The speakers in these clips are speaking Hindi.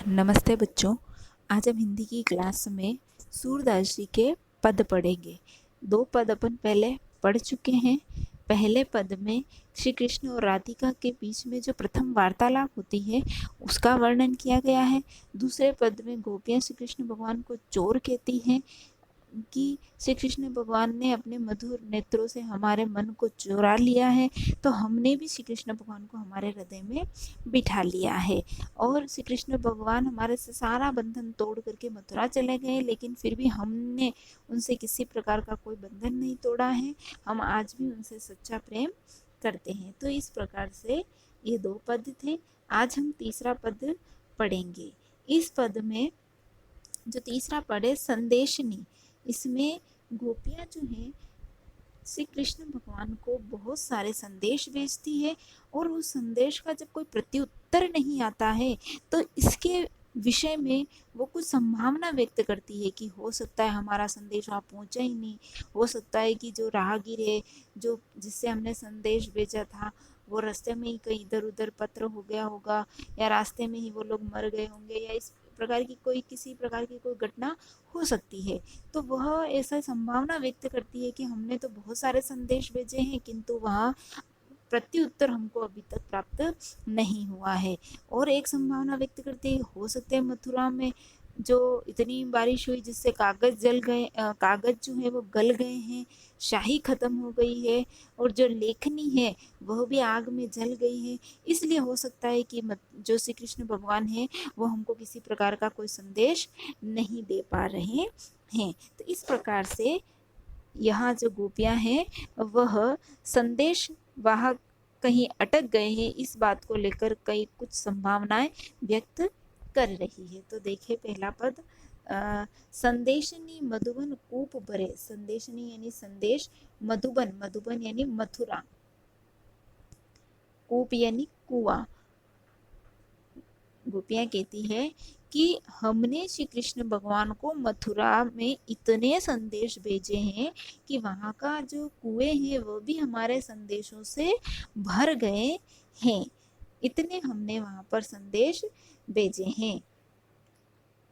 नमस्ते बच्चों। आज हम हिंदी की क्लास में सूरदास जी के पद पढ़ेंगे। 2 पद अपन पहले पढ़ चुके हैं। पहले पद में श्री कृष्ण और राधिका के बीच में जो प्रथम वार्तालाप होती है उसका वर्णन किया गया है। दूसरे पद में गोपियाँ श्री कृष्ण भगवान को चोर कहती हैं कि श्री कृष्ण भगवान ने अपने मधुर नेत्रों से हमारे मन को चुरा लिया है, तो हमने भी श्री कृष्ण भगवान को हमारे हृदय में बिठा लिया है। और श्री कृष्ण भगवान हमारे से सारा बंधन तोड़ करके मथुरा चले गए, लेकिन फिर भी हमने उनसे किसी प्रकार का कोई बंधन नहीं तोड़ा है। हम आज भी उनसे सच्चा प्रेम करते हैं। तो इस प्रकार से ये 2 पद थे। आज हम तीसरा पद पढ़ेंगे। इस पद में जो तीसरा पद है संदेशनी, इसमें गोपियाँ जो हैं श्री कृष्ण भगवान को बहुत सारे संदेश भेजती है और उस संदेश का जब कोई प्रत्युत्तर नहीं आता है तो इसके विषय में वो कुछ संभावना व्यक्त करती है कि हो सकता है हमारा संदेश वहाँ पहुँचा ही नहीं, हो सकता है कि जो राहगीर है, जो जिससे हमने संदेश भेजा था, वो रास्ते में ही कहीं इधर उधर पत्र हो गया होगा, या रास्ते में ही वो लोग मर गए होंगे, या इस प्रकार की कोई किसी प्रकार की कोई घटना हो सकती है। तो वह ऐसा संभावना व्यक्त करती है कि हमने तो बहुत सारे संदेश भेजे हैं किंतु वह प्रत्युत्तर हमको अभी तक प्राप्त नहीं हुआ है। और एक संभावना व्यक्त करते हैं, हो सकते हैं मथुरा में जो इतनी बारिश हुई जिससे कागज जल गए, कागज जो है वो गल गए हैं, शाही खत्म हो गई है, और जो लेखनी है वह भी आग में जल गई है। इसलिए हो सकता है कि जो श्री कृष्ण भगवान है वो हमको किसी प्रकार का कोई संदेश नहीं दे पा रहे हैं। तो इस प्रकार से यहाँ जो गोपियाँ हैं वह संदेश वाहक कहीं अटक गए हैं, इस बात को लेकर कई कुछ संभावनाएं व्यक्त कर रही है। तो देखिए पहला पद, संदेशनी मधुबन कूप भरे। संदेशनी यानी संदेश, मधुबन, मधुबन यानी मथुरा, कूप यानी कुआं। गोपियाँ कहती है कि हमने श्री कृष्ण भगवान को मथुरा में इतने संदेश भेजे हैं कि वहाँ का जो कुएं हैं वो भी हमारे संदेशों से भर गए हैं। इतने हमने वहाँ पर संदेश भेजे हैं।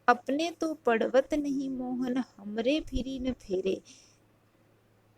अपने तो पड़वत नहीं मोहन, हमरे फिरी न फेरे।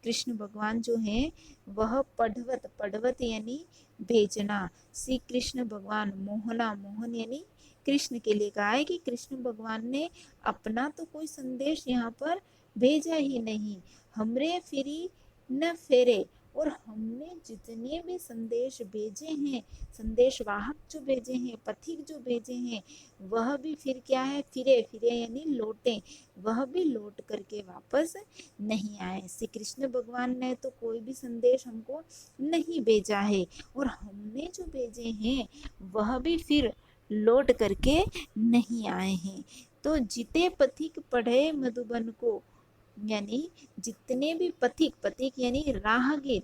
कृष्ण भगवान जो हैं वह पढ़वत, पढ़वत यानी भेजना, श्री कृष्ण भगवान मोहना, मोहन यानी कृष्ण के लिए कहा है कि कृष्ण भगवान ने अपना तो कोई संदेश यहाँ पर भेजा ही नहीं, हमरे फिरी न फेरे। और हमने जितने भी संदेश भेजे हैं, संदेश वाहक जो भेजे हैं, पथिक जो भेजे हैं, वह भी फिर क्या है, फिरे, फिरे यानी लौटे, वह भी लौट करके वापस नहीं आए। श्री कृष्ण भगवान ने तो कोई भी संदेश हमको नहीं भेजा है, और हमने जो भेजे हैं वह भी फिर लौट करके नहीं आए हैं। तो जिते पथिक पढ़े मधुबन को, यानी जितने भी पथिक, पथिक यानी राहगीर,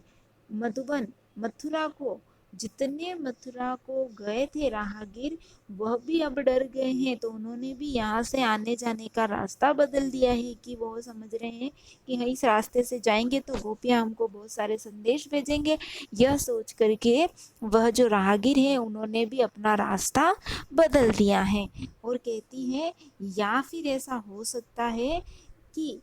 मधुबन मथुरा को, जितने मथुरा को गए थे राहगीर वह भी अब डर गए हैं। तो उन्होंने भी यहाँ से आने जाने का रास्ता बदल दिया है कि वो समझ रहे हैं कि हाँ इस रास्ते से जाएंगे तो गोपियाँ हमको बहुत सारे संदेश भेजेंगे। यह सोच करके वह जो राहगीर है उन्होंने भी अपना रास्ता बदल दिया है। और कहती है या फिर ऐसा हो सकता है कि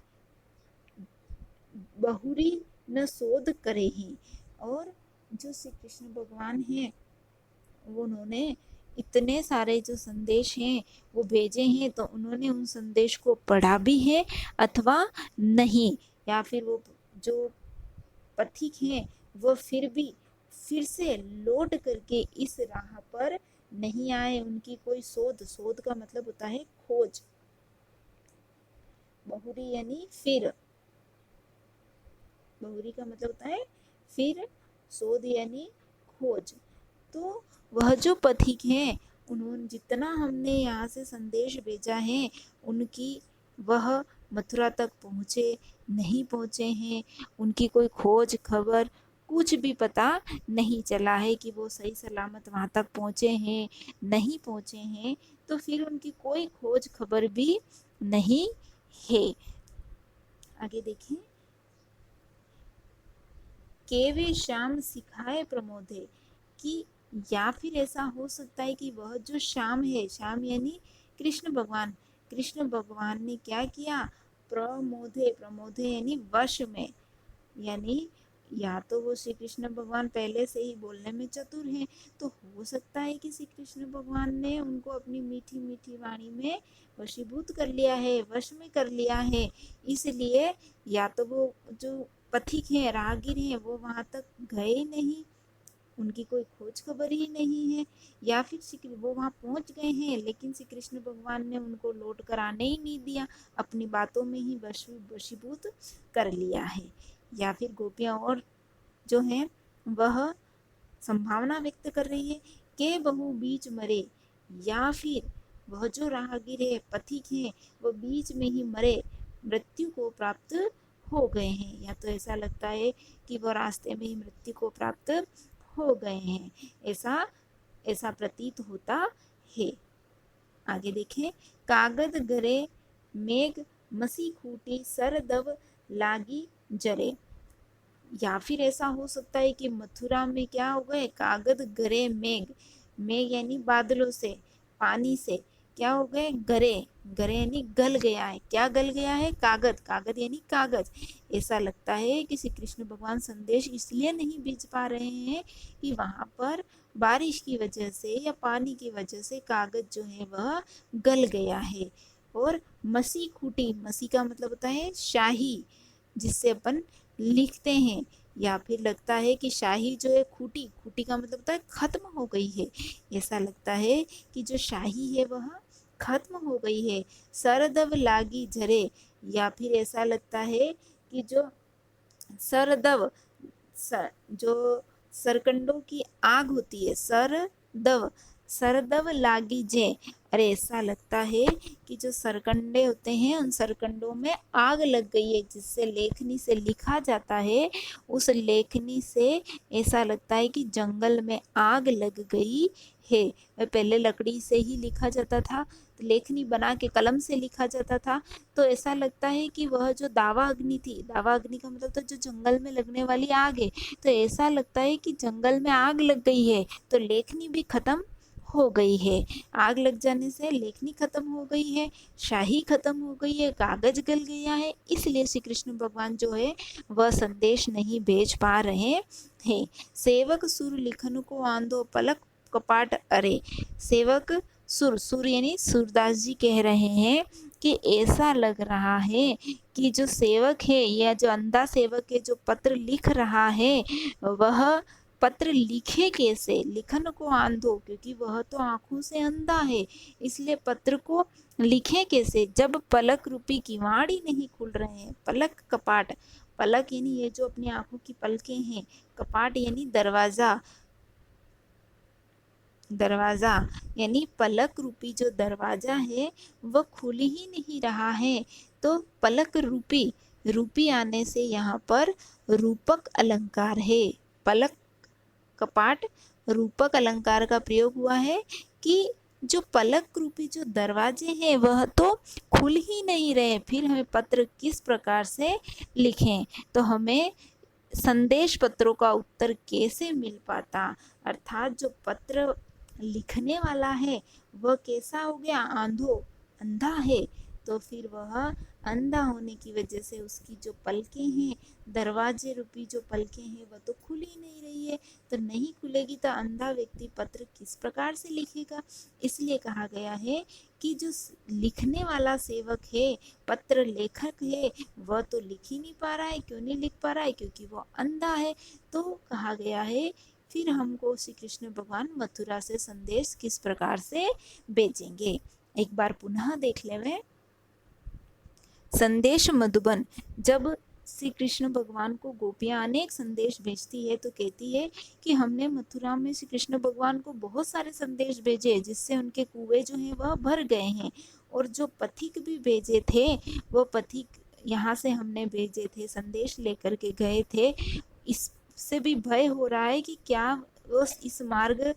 बहुरी न शोध करे हैं। और जो श्री कृष्ण भगवान हैं वो उन्होंने इतने सारे जो संदेश हैं वो भेजे हैं, तो उन्होंने उन संदेश को पढ़ा भी है अथवा नहीं, या फिर वो जो पथिक हैं वो फिर से लौट करके इस राह पर नहीं आए। उनकी कोई शोध, शोध का मतलब होता है खोज, बहुरी यानी फिर, बहुरी का मतलब होता है फिर, शोध यानी खोज। तो वह जो पथिक हैं उन्होंने जितना हमने यहाँ से संदेश भेजा है उनकी वह मथुरा तक पहुँचे नहीं पहुँचे हैं, उनकी कोई खोज खबर कुछ भी पता नहीं चला है कि वो सही सलामत वहाँ तक पहुँचे हैं नहीं पहुँचे हैं। तो फिर उनकी कोई खोज खबर भी नहीं है। आगे देखें, केवे श्याम सिखाए प्रमोदे, कि या फिर ऐसा हो सकता है कि वह जो श्याम है, श्याम यानी कृष्ण भगवान ने क्या किया, प्रमोदे, प्रमोदे यानी वश में, यानी या तो वो श्री कृष्ण भगवान पहले से ही बोलने में चतुर हैं, तो हो सकता है कि श्री कृष्ण भगवान ने उनको अपनी मीठी मीठी वाणी में वशीभूत कर लिया है, वश में कर लिया है। इसलिए या तो वो जो पथिक हैं, राहगीर हैं, वो वहां तक गए नहीं, उनकी कोई खोज खबर ही नहीं है, या फिर वो वहां पहुंच गए हैं लेकिन श्री कृष्ण भगवान ने उनको लौट कर आने ही नहीं दिया, अपनी बातों में ही वशीभूत कर लिया है। या फिर गोपियां और जो है वह संभावना व्यक्त कर रही है के बहु बीच मरे, या फिर वह जो राहगीर है, पथिक है, वो बीच में ही मरे, मृत्यु को प्राप्त हो गए हैं। या तो ऐसा लगता है कि वह रास्ते में ही मृत्यु को प्राप्त हो गए हैं, ऐसा ऐसा प्रतीत होता है। आगे देखें, कागद गरे मेघ मसी खूटी सर दव लागी जरे। या फिर ऐसा हो सकता है कि मथुरा में क्या हो गए, कागद गरे मेघ, मेघ यानी बादलों से, पानी से क्या हो गए, गरे, गरे यानी गल गया है, क्या गल गया है, कागज, कागज यानी कागज। ऐसा लगता है कि श्री कृष्ण भगवान संदेश इसलिए नहीं भेज पा रहे हैं कि वहां पर बारिश की वजह से या पानी की वजह से कागज जो है वह गल गया है। और मसी खूटी, मसी का मतलब होता है शाही, जिससे अपन लिखते हैं। या फिर लगता है कि शाही जो है खूटी, खूटी का मतलब होता है खत्म हो गई है, ऐसा लगता है कि जो शाही है वह खत्म हो गई है। सरदव लागी झरे, या फिर ऐसा लगता है कि जो सरदव, जो सरकंडों की आग होती है, सरदव, सरदव लागी जे, अरे ऐसा लगता है कि जो सरकंडे होते हैं उन सरकंडों में आग लग गई है, जिससे लेखनी से लिखा जाता है, उस लेखनी से ऐसा लगता है कि जंगल में आग लग गई है। पहले लकड़ी से ही लिखा जाता था, लेखनी बना के कलम से लिखा जाता था, तो ऐसा लगता है कि वह जो दावा अग्नि थी, दावा अग्नि का मतलब तो जो जंगल में लगने वाली आग है, तो ऐसा लगता है कि जंगल में आग लग गई है, तो लेखनी भी खत्म हो गई है। आग लग जाने से लेखनी खत्म हो गई है, शाही खत्म हो गई है, कागज गल गया है, इसलिए श्री कृष्ण भगवान जो है वह संदेश नहीं भेज पा रहे हैं। सेवक सुर लिखन को आंधो पलक कपाट अरे, सेवक सुर, सुर यानी सूरदास जी कह रहे हैं कि ऐसा लग रहा है कि जो सेवक है या जो अंधा सेवक है जो पत्र लिख रहा है, वह पत्र लिखे कैसे, लिखन को आंधो, क्योंकि वह तो आंखों से अंधा है, इसलिए पत्र को लिखे कैसे जब पलक रूपी किवाड़ी नहीं खुल रहे हैं। पलक कपाट, पलक यानी ये जो अपनी आंखों की पलकें हैं, कपाट यानी दरवाजा, दरवाजा यानी पलक रूपी जो दरवाजा है वह खुल ही नहीं रहा है। तो पलक रूपी, रूपी आने से यहाँ पर रूपक अलंकार है, पलक कपाट रूपक अलंकार का प्रयोग हुआ है कि जो पलक रूपी जो दरवाजे हैं वह तो खुल ही नहीं रहे, फिर हमें पत्र किस प्रकार से लिखें, तो हमें संदेश पत्रों का उत्तर कैसे मिल पाता, अर्थात जो पत्र लिखने वाला है वह कैसा हो गया, आंधो, अंधा है, तो फिर वह अंधा होने की वजह से उसकी जो पलकें हैं, दरवाजे रूपी जो पलकें हैं वह तो खुल ही नहीं रही है, तो नहीं खुलेगी तो अंधा व्यक्ति पत्र किस प्रकार से लिखेगा। इसलिए कहा गया है कि जो लिखने वाला सेवक है, पत्र लेखक है, वह तो लिख ही नहीं पा रहा है, क्यों नहीं लिख पा रहा है, क्योंकि वह अंधा है। तो कहा गया है फिर हमको श्री कृष्ण भगवान मथुरा से संदेश किस प्रकार से भेजेंगे। एक बार पुनः देख लेवे, संदेश मधुबन, जब श्री कृष्ण भगवान को गोपियां अनेक संदेश भेजती है तो कहती है कि हमने मथुरा में श्री कृष्ण भगवान को बहुत सारे संदेश भेजे जिससे उनके कुएं जो हैं वह भर गए हैं, और जो पथिक भी भेजे थे वो पथिक यहाँ से हमने भेजे थे, संदेश लेकर के गए थे, इससे भी भय हो रहा है कि क्या वो इस मार्ग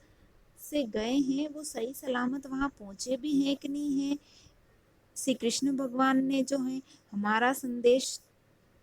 से गए हैं वो सही सलामत वहाँ पहुँचे भी हैं कि नहीं है। श्री कृष्ण भगवान ने जो है हमारा संदेश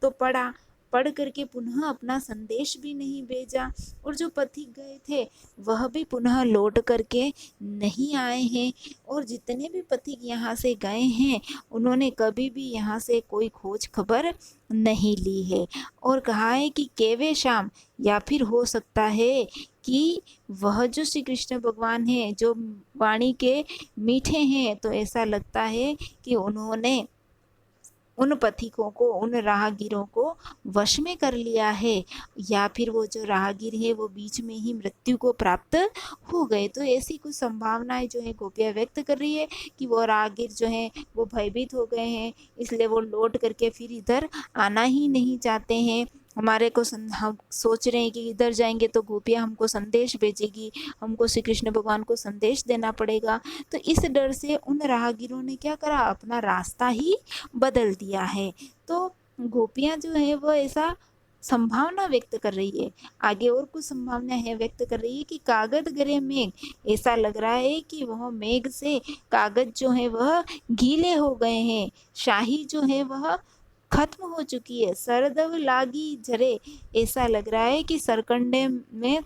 तो पढ़ा, पढ़ करके पुनः अपना संदेश भी नहीं भेजा, और जो पथिक गए थे वह भी पुनः लौट करके नहीं आए हैं। और जितने भी पथिक यहाँ से गए हैं उन्होंने कभी भी यहाँ से कोई खोज खबर नहीं ली है। और कहा है कि केवे श्याम, या फिर हो सकता है कि वह जो श्री कृष्ण भगवान हैं जो वाणी के मीठे हैं, तो ऐसा लगता है कि उन्होंने उन पथिकों को, उन राहगीरों को वश में कर लिया है, या फिर वो जो राहगीर है वो बीच में ही मृत्यु को प्राप्त हो गए। तो ऐसी कुछ संभावनाएं जो है गोपियाँ व्यक्त कर रही है कि वो राहगीर जो हैं वो भयभीत हो गए हैं, इसलिए वो लौट करके फिर इधर आना ही नहीं चाहते हैं। हमारे को हम सोच रहे हैं कि इधर जाएंगे तो गोपियाँ हमको संदेश भेजेगी, हमको श्री कृष्ण भगवान को संदेश देना पड़ेगा। तो इस डर से उन राहगीरों ने क्या करा, अपना रास्ता ही बदल दिया है। तो गोपियाँ जो है वो ऐसा संभावना व्यक्त कर रही है। आगे और कुछ संभावना है व्यक्त कर रही है कि कागज गरे मेघ, ऐसा लग रहा है कि वह मेघ से कागज जो है वह गीले हो गए हैं, शाही जो है वह खत्म हो चुकी है। सरदव लागी झरे, ऐसा लग रहा है कि सरकंडे में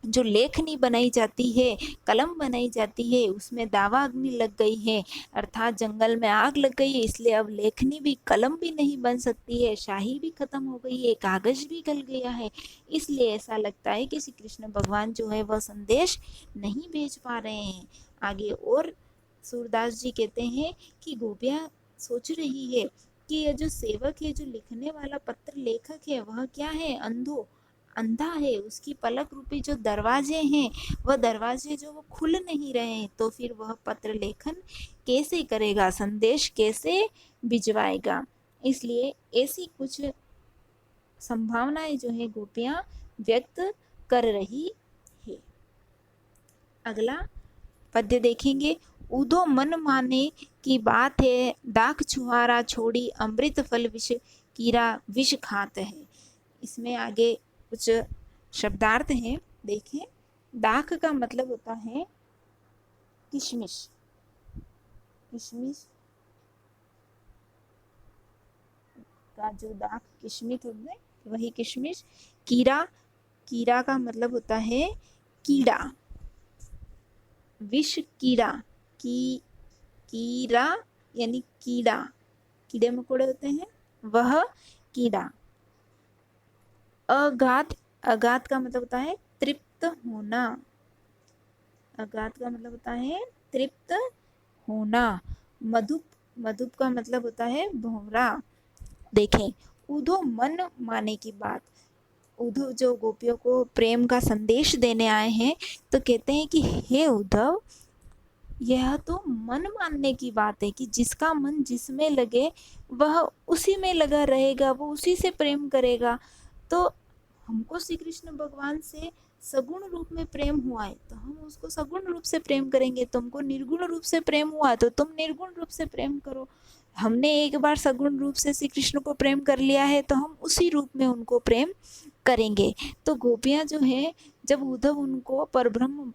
जो लेखनी बनाई जाती है, कलम बनाई जाती है, उसमें दावा अग्नि लग गई है, अर्थात जंगल में आग लग गई है, इसलिए अब लेखनी भी, कलम भी नहीं बन सकती है, शाही भी खत्म हो गई है, कागज भी गल गया है। इसलिए ऐसा लगता है कि श्री कृष्ण भगवान जो है वह संदेश नहीं भेज पा रहे हैं। आगे और सूरदास जी कहते हैं कि गोपियाँ सोच रही है कि यह जो सेवक है, जो लिखने वाला पत्र लेखक है, वह क्या है, अंधा है। उसकी पलक रूपी जो दरवाजे हैं वह दरवाजे जो वो खुल नहीं रहे हैं, तो फिर वह पत्र लेखन कैसे करेगा, संदेश कैसे भिजवाएगा। इसलिए ऐसी कुछ संभावनाएं जो है गोपियां व्यक्त कर रही है। अगला पद्य देखेंगे। उदो मन माने की बात है, दाख छुहारा छोड़ी अमृत फल विष कीरा विष खात है। इसमें आगे कुछ शब्दार्थ हैं, देखें। दाख का मतलब होता है किशमिश, किशमिश का जो दाख किशमिश होता है वही किशमिश। कीरा, कीरा का मतलब होता है कीड़ा, विष कीड़ा, कीरा यानी कीड़ा, कीड़े मकोड़े होते हैं वह कीड़ा। अगाध, अगाध का मतलब होता है तृप्त होना, अगाध का मतलब होता है तृप्त होना। मधुप, मधुप का मतलब होता है भंवरा। देखें, उधो मन माने की बात, उद्धव जो गोपियों को प्रेम का संदेश देने आए हैं, तो कहते हैं कि हे उद्धव, यह तो मन मानने की बात है कि जिसका मन जिसमें लगे वह उसी में लगा रहेगा, वो उसी से प्रेम करेगा। तो हमको श्री कृष्ण भगवान से सगुण रूप में प्रेम हुआ है तो हम उसको सगुण रूप से प्रेम करेंगे, तुमको निर्गुण रूप से प्रेम हुआ तो तुम निर्गुण रूप से प्रेम करो। हमने एक बार सगुण रूप से श्री कृष्ण को प्रेम कर लिया है तो हम उसी रूप में उनको प्रेम करेंगे। तो गोपियाँ जो है, जब उद्धव उनको परब्रह्म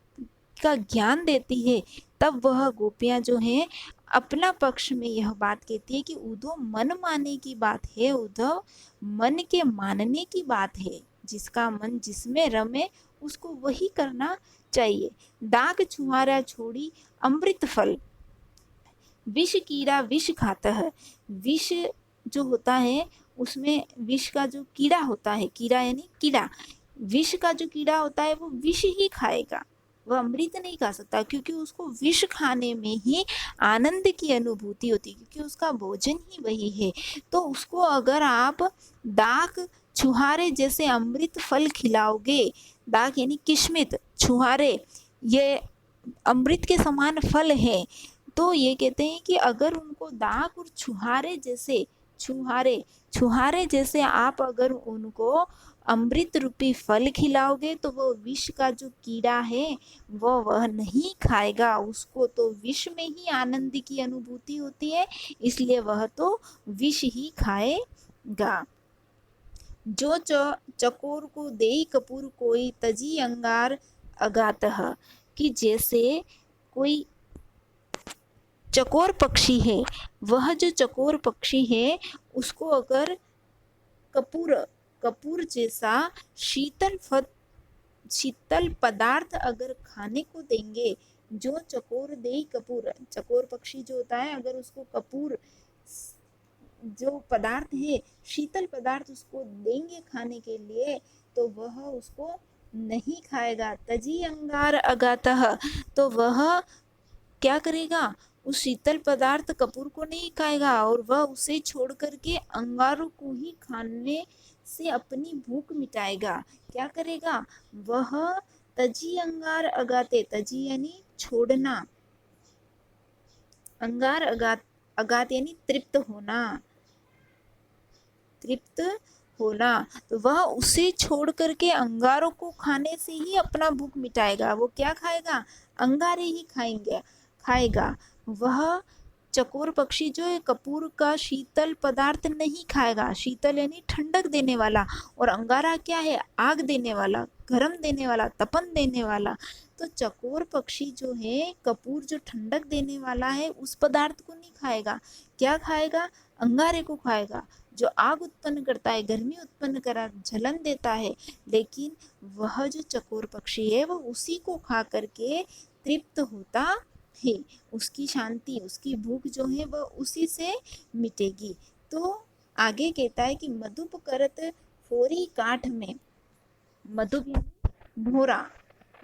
का ज्ञान देती है, तब वह गोपियाँ जो हैं अपना पक्ष में यह बात कहती है कि उद्धव मन माने की बात है, उद्धव मन के मानने की बात है, जिसका मन जिसमें रमे उसको वही करना चाहिए। दाग छुहारा छोड़ी अमृत फल, विष कीड़ा विष खाता है। विष जो होता है उसमें विष का जो कीड़ा होता है, कीड़ा यानी कीड़ा, विष का जो कीड़ा होता है वो विष ही खाएगा, वह अमृत नहीं खा सकता, क्योंकि उसको विष खाने में ही आनंद की अनुभूति होती है, क्योंकि उसका भोजन ही वही है। तो उसको अगर आप दाग छुहारे जैसे अमृत फल खिलाओगे, दाग यानी किस्मत, छुहारे ये अमृत के समान फल है, तो ये कहते हैं कि अगर उनको दाग और छुहारे जैसे, छुहारे जैसे आप अगर उनको अमृत रूपी फल खिलाओगे तो वो विष का जो कीड़ा है वह नहीं खाएगा, उसको तो विष में ही आनंद की अनुभूति होती है, इसलिए वह तो विष ही खाएगा। जो चकोर को देई कपूर कोई तजी अंगार अगातः, कि जैसे कोई चकोर पक्षी है, वह जो चकोर पक्षी है उसको अगर कपूर कपूर जैसा शीतल पदार्थ अगर खाने को देंगे, जो चकोर दे कपूर, चकोर पक्षी जो होता है अगर उसको कपूर जो पदार्थ है, शीतल पदार्थ उसको देंगे खाने के लिए, तो वह उसको नहीं खाएगा। तजी अंगार अगातः, तो वह क्या करेगा, उस शीतल पदार्थ कपूर को नहीं खाएगा और वह उसे छोड़ करके अंगारों को ही खाने से अपनी भूख मिटाएगा। क्या करेगा वह, तजी अंगार अगाते, तजी यानी छोड़ना, अंगार अगात यानी तृप्त होना, तृप्त होना, तो वह उसे छोड़ करके अंगारों को खाने से ही अपना भूख मिटाएगा। वो क्या खाएगा, अंगारे ही खाएगा। वह चकोर पक्षी जो है कपूर का शीतल पदार्थ नहीं खाएगा, शीतल यानी ठंडक देने वाला, और अंगारा क्या है, आग देने वाला, गरम देने वाला, तपन देने वाला। तो चकोर पक्षी जो है कपूर जो ठंडक देने वाला है उस पदार्थ को नहीं खाएगा, क्या खाएगा, अंगारे को खाएगा, जो आग उत्पन्न करता है, गर्मी उत्पन्न करा, जलन देता है। लेकिन वह जो चकोर पक्षी है वह उसी को खा करके तृप्त होता है, उसकी शांति, उसकी भूख जो है वह उसी से मिटेगी। तो आगे कहता है कि मधुप करत फोरी काठ में, मधुप यानी भोरा,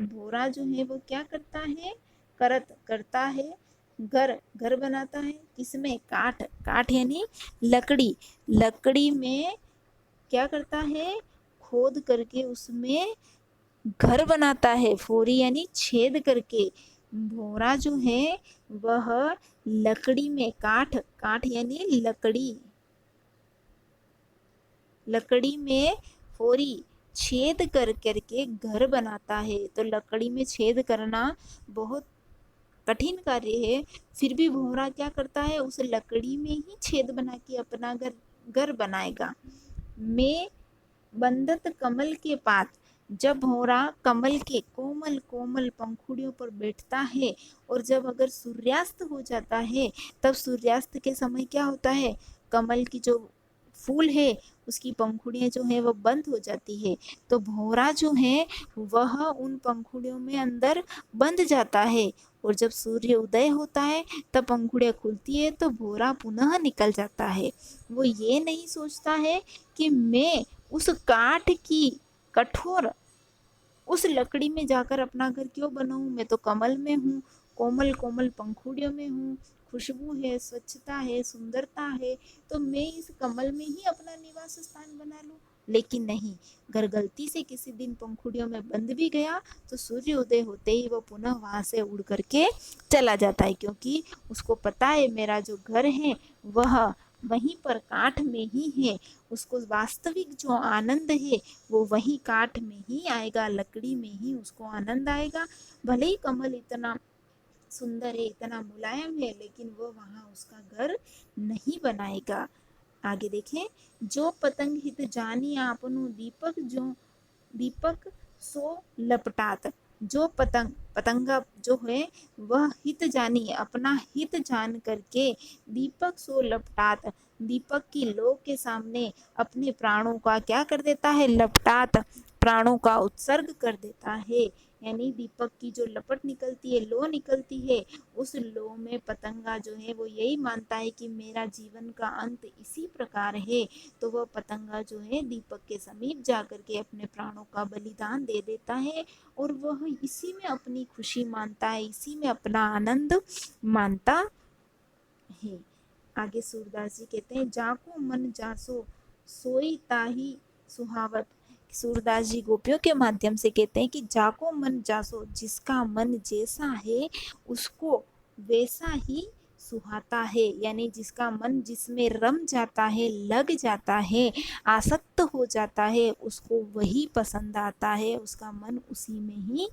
भोरा जो है वो क्या करता है, करता है, घर बनाता है, किसमें, काठ, काठ यानी लकड़ी, लकड़ी में क्या करता है, खोद करके उसमें घर बनाता है, फोरी यानी छेद करके। भोरा जो है वह लकड़ी में, काठ यानी लकड़ी, लकड़ी में फोरी छेद कर करके घर बनाता है। तो लकड़ी में छेद करना बहुत कठिन कार्य है, फिर भी भोरा क्या करता है, उस लकड़ी में ही छेद बना के अपना घर बनाएगा। मैं बंदत कमल के पात, जब भौरा कमल के कोमल कोमल पंखुड़ियों पर बैठता है, और जब अगर सूर्यास्त हो जाता है, तब सूर्यास्त के समय क्या होता है, कमल की जो फूल है उसकी पंखुड़ियाँ जो है वह बंद हो जाती है, तो भौरा जो है वह उन पंखुड़ियों में अंदर बंद जाता है, और जब सूर्य उदय होता है तब पंखुड़ियाँ खुलती है तो भौरा पुनः निकल जाता है। वो ये नहीं सोचता है कि मैं उस काठ की कठोर उस लकड़ी में जाकर अपना घर क्यों बनाऊं, मैं तो कमल में हूँ, कोमल कोमल पंखुड़ियों में हूँ, खुशबू है, स्वच्छता है, सुंदरता है, तो मैं इस कमल में ही अपना निवास स्थान बना लूं। लेकिन नहीं, अगर गलती से किसी दिन पंखुड़ियों में बंद भी गया तो सूर्य उदय होते ही वो पुनः वहां से उड़ करके चला जाता है, क्योंकि उसको पता है मेरा जो घर है वह वहीं पर काठ में ही है, उसको वास्तविक जो आनंद है वो वही काठ में ही आएगा, लकड़ी में ही उसको आनंद आएगा। भले ही कमल इतना सुंदर है, इतना मुलायम है, लेकिन वो वहाँ उसका घर नहीं बनाएगा। आगे देखें, जो पतंग हित जानी आपनु दीपक, जो दीपक सो लपटात, जो पतंगा जो है वह हित जानी, अपना हित जान करके दीपक सो लपटात, दीपक की लो के सामने अपने प्राणों का क्या कर देता है, लपटात, प्राणों का उत्सर्ग कर देता है। यानी दीपक की जो लपट निकलती है, लो निकलती है, उस लो में पतंगा जो है वो यही मानता है कि मेरा जीवन का अंत इसी प्रकार है, तो वह पतंगा जो है दीपक के समीप जाकर के अपने प्राणों का बलिदान दे देता है, और वह इसी में अपनी खुशी मानता है, इसी में अपना आनंद मानता है। आगे सूरदास जी कहते हैं, जाको मन जासो सोई ताही सुहावत, सूरदास जी गोपियों के माध्यम से कहते हैं कि जाको मन जासो, जिसका मन जैसा है उसको वैसा ही सुहाता है, यानी जिसका मन जिसमें रम जाता है, लग जाता है, आसक्त हो जाता है, उसको वही पसंद आता है, उसका मन उसी में ही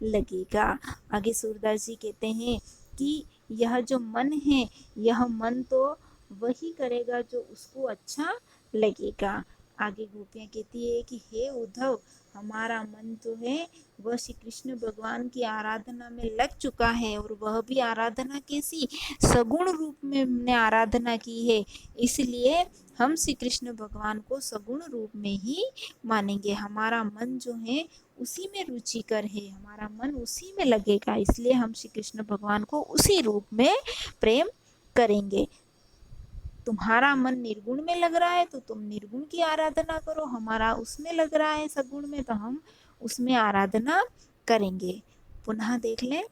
लगेगा। आगे सूरदास जी कहते हैं कि यह जो मन है, यह मन तो वही करेगा जो उसको अच्छा लगेगा। आगे गोपियाँ कहती है कि हे उद्धव, हमारा मन जो है वह श्री कृष्ण भगवान की आराधना में लग चुका है, और वह भी आराधना कैसी, सगुण रूप में हमने आराधना की है, इसलिए हम श्री कृष्ण भगवान को सगुण रूप में ही मानेंगे। हमारा मन जो है उसी में रुचिकर है, हमारा मन उसी में लगेगा, इसलिए हम श्री कृष्ण भगवान को उसी रूप में प्रेम करेंगे। तुम्हारा मन निर्गुण में लग रहा है तो तुम निर्गुण की आराधना करो, हमारा उसमें लग रहा है सगुण में तो हम उसमें आराधना करेंगे। पुनः देख लें,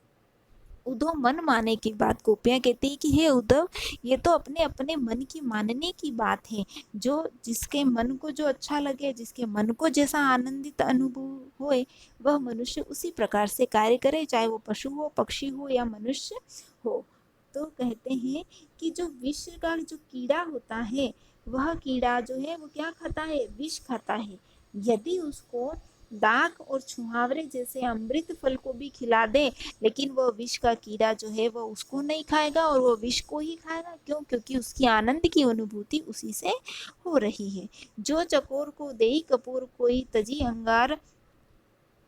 उद्धव मन माने की बात गोपियाँ कहती है कि हे उद्धव, ये तो अपने अपने मन की मानने की बात है, जो जिसके मन को जो अच्छा लगे, जिसके मन को जैसा आनंदित अनुभव होए, वह मनुष्य उसी प्रकार से कार्य करे, चाहे वो पशु हो, पक्षी हो या मनुष्य हो। तो कहते हैं कि जो विष का जो कीड़ा होता है, वह कीड़ा जो है वो क्या खाता है, विष खाता है। यदि उसको दाख और छुहावरे जैसे अमृत फल को भी खिला दे, लेकिन वह विष का कीड़ा जो है वह उसको नहीं खाएगा और वह विष को ही खाएगा। क्यों? क्योंकि उसकी आनंद की अनुभूति उसी से हो रही है। जो चकोर को देई कपूर कोई तजी अंगार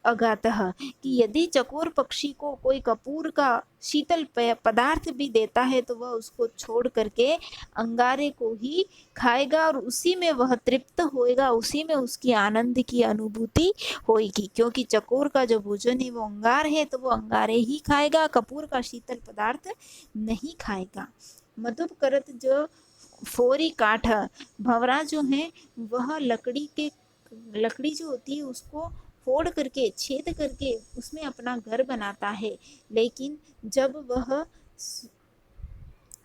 अगातः, कि यदि चकोर पक्षी को कोई कपूर का शीतल पदार्थ भी देता है तो वह उसको छोड़ करके अंगारे को ही खाएगा और उसी में वह तृप्त होएगा, उसी में उसकी आनंद की अनुभूति होएगी। क्योंकि चकोर का जो भोजन है वो अंगार है, तो वो अंगारे ही खाएगा, कपूर का शीतल पदार्थ नहीं खाएगा। मधुप करत जो फोरी काठ, भंवरा जो है वह लकड़ी जो होती है उसको फोड़ करके, छेद करके उसमें अपना घर बनाता है, लेकिन जब वह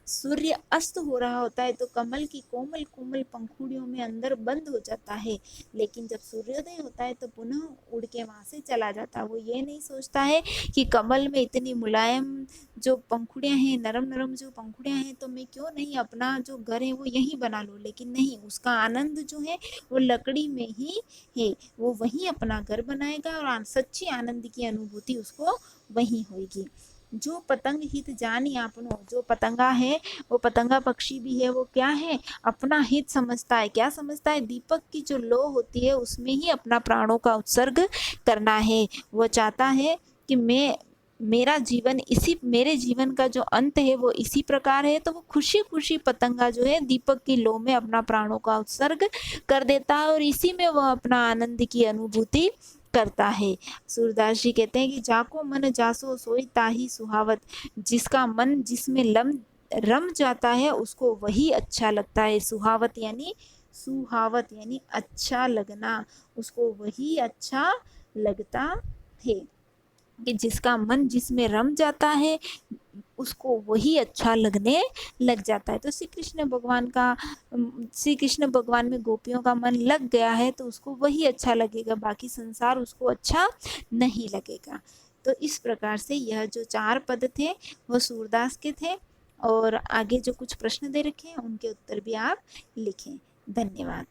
सूर्य अस्त हो रहा होता है तो कमल की कोमल कोमल पंखुड़ियों में अंदर बंद हो जाता है, लेकिन जब सूर्योदय होता है तो पुनः उड़ के वहां से चला जाता है। वो ये नहीं सोचता है कि कमल में इतनी मुलायम जो पंखुड़ियां हैं, नरम नरम जो पंखुड़ियां हैं, तो मैं क्यों नहीं अपना जो घर है वो यहीं बना लूं, लेकिन नहीं, उसका आनंद जो है वो लकड़ी में ही है, वो वहीं अपना घर बनाएगा और सच्ची आनंद की अनुभूति उसको वहीं होगी। जो पतंग हित जानी आपनो, जो पतंगा है वो पतंगा पक्षी भी है, वो क्या है, अपना हित समझता है। क्या समझता है? दीपक की जो लो होती है उसमें ही अपना प्राणों का उत्सर्ग करना है। वो चाहता है कि मेरा जीवन इसी, मेरे जीवन का जो अंत है वो इसी प्रकार है, तो वो खुशी खुशी पतंगा जो है दीपक की लो में अपना प्राणों का उत्सर्ग कर देता है और इसी में वह अपना आनंद की अनुभूति करता है। सूरदास जी कहते हैं कि जाको मन जासो सोई ताही सुहावत, जिसका मन जिसमें रम जाता है उसको वही अच्छा लगता है। सुहावत यानी अच्छा लगना, उसको वही अच्छा लगता है। कि जिसका मन जिसमें रम जाता है उसको वही अच्छा लगने लग जाता है। तो श्री कृष्ण भगवान में गोपियों का मन लग गया है तो उसको वही अच्छा लगेगा, बाकी संसार उसको अच्छा नहीं लगेगा। तो इस प्रकार से यह जो 4 पद थे वो सूरदास के थे, और आगे जो कुछ प्रश्न दे रखे हैं उनके उत्तर भी आप लिखें। धन्यवाद।